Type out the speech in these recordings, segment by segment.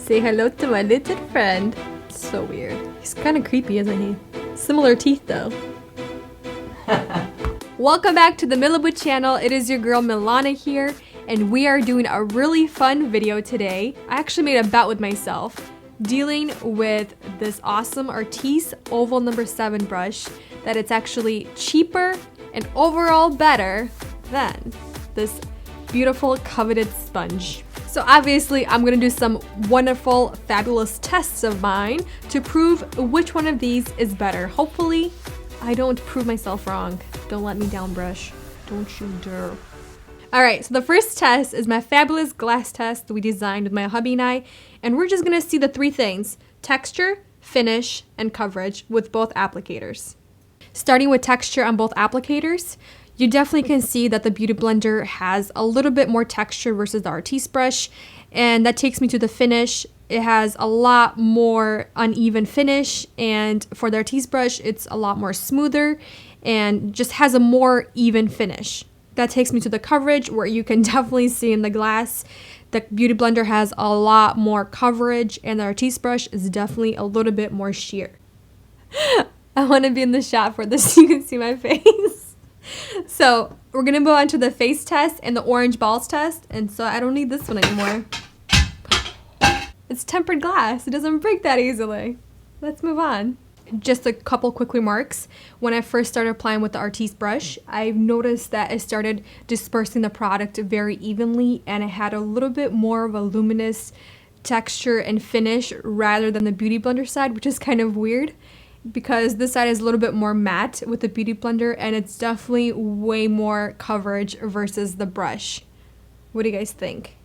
Say hello to my little friend. So weird. He's kind of creepy, isn't he? Similar teeth though. Welcome back to the Milabu channel. It is your girl Milana here, and we are doing a really fun video today. I actually made a bet with myself dealing with this awesome Artis Oval number 7 brush that it's actually cheaper and overall better than this beautiful coveted sponge. So obviously I'm gonna do some wonderful, fabulous tests of mine to prove which one of these is better. Hopefully I don't prove myself wrong. Don't let me down, brush. Don't you dare. All right, so the first test is my fabulous glass test that we designed with my hubby and I, and we're just gonna see the 3 things: texture, finish, and coverage with both applicators. Starting with texture on both applicators, you definitely can see that the Beauty Blender has a little bit more texture versus the Artis brush, and that takes me to the finish. It has a lot more uneven finish, and for the Artis brush, it's a lot more smoother and just has a more even finish. That takes me to the coverage, where you can definitely see in the glass the Beauty Blender has a lot more coverage, and the Artis brush is definitely a little bit more sheer. I want to be in the shot for this so you can see my face. So we're gonna move on to the face test and the orange balls test, and so I don't need this one anymore. It's tempered glass, it doesn't break that easily. Let's move on. Just a couple quick remarks. When I first started applying with the Artis brush, I've noticed that it started dispersing the product very evenly, and it had a little bit more of a luminous texture and finish rather than the Beauty Blender side, which is kind of weird, because this side is a little bit more matte with the Beauty Blender, and it's definitely way more coverage versus the brush. What do you guys think?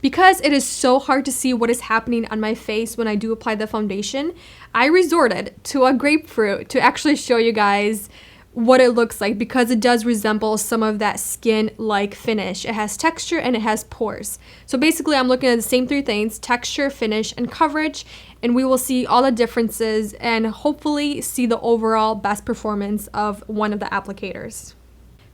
Because it is so hard to see what is happening on my face when I do apply the foundation, I resorted to a grapefruit to actually show you guys what it looks like, because it does resemble some of that skin-like finish. It has texture and it has pores. So basically I'm looking at the same 3 things: texture, finish, and coverage, and we will see all the differences and hopefully see the overall best performance of one of the applicators.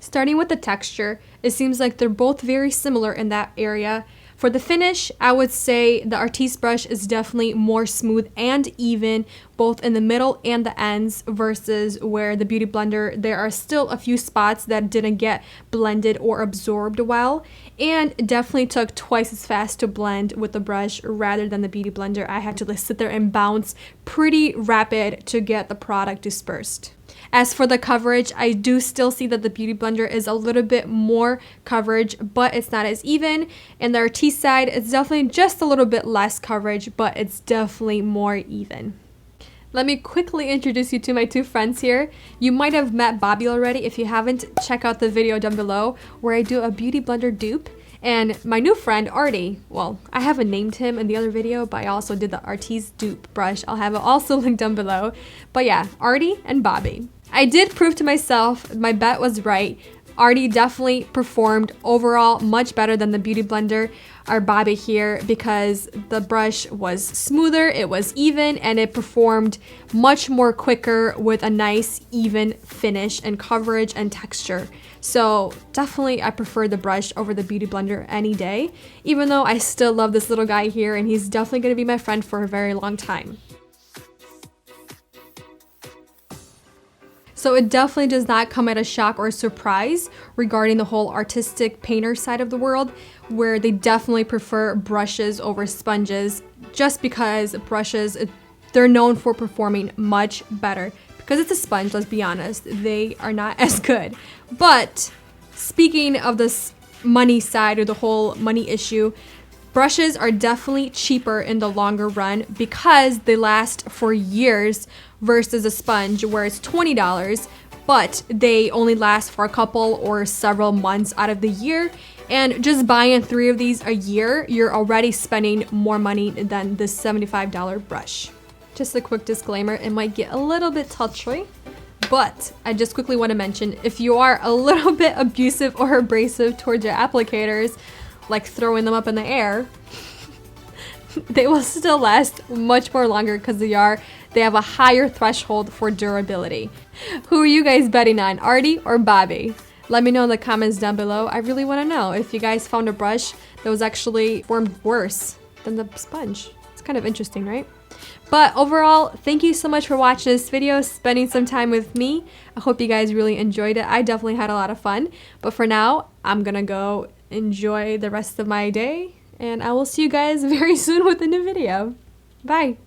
Starting with the texture, it seems like they're both very similar in that area. For the finish, I would say the Artis brush is definitely more smooth and even, both in the middle and the ends, versus where the Beauty Blender, there are still a few spots that didn't get blended or absorbed well, and it definitely took twice as fast to blend with the brush rather than the Beauty Blender. I had to sit there and bounce pretty rapid to get the product dispersed. As for the coverage, I do still see that the Beauty Blender is a little bit more coverage, but it's not as even. And the Artis side, it's definitely just a little bit less coverage, but it's definitely more even. Let me quickly introduce you to my 2 friends here. You might have met Bobby already. If you haven't, check out the video down below where I do a Beauty Blender dupe. And my new friend, Artie, well, I haven't named him in the other video, but I also did the Artis dupe brush. I'll have it also linked down below. But yeah, Artie and Bobby. I did prove to myself my bet was right. Artie definitely performed overall much better than the Beauty Blender, our Bobby here, because the brush was smoother, it was even, and it performed much more quicker with a nice even finish and coverage and texture. So definitely I prefer the brush over the Beauty Blender any day, even though I still love this little guy here, and he's definitely going to be my friend for a very long time. So it definitely does not come at a shock or a surprise regarding the whole artistic painter side of the world, where they definitely prefer brushes over sponges, just because brushes, they're known for performing much better. Because it's a sponge, let's be honest, they are not as good. But speaking of this money side, or the whole money issue, brushes are definitely cheaper in the longer run because they last for years versus a sponge where it's $20, but they only last for a couple or several months out of the year. And just buying 3 of these a year, you're already spending more money than this $75 brush. Just a quick disclaimer, it might get a little bit touchy, but I just quickly want to mention, if you are a little bit abusive or abrasive towards your applicators, like throwing them up in the air, they will still last much more longer because they have a higher threshold for durability. Who are you guys betting on, Artie or Bobby? Let me know in the comments down below. I really want to know if you guys found a brush that was actually formed worse than the sponge. It's kind of interesting, right? But overall, thank you so much for watching this video, spending some time with me. I hope you guys really enjoyed it. I definitely had a lot of fun. But for now, I'm gonna go enjoy the rest of my day, and I will see you guys very soon with a new video. Bye!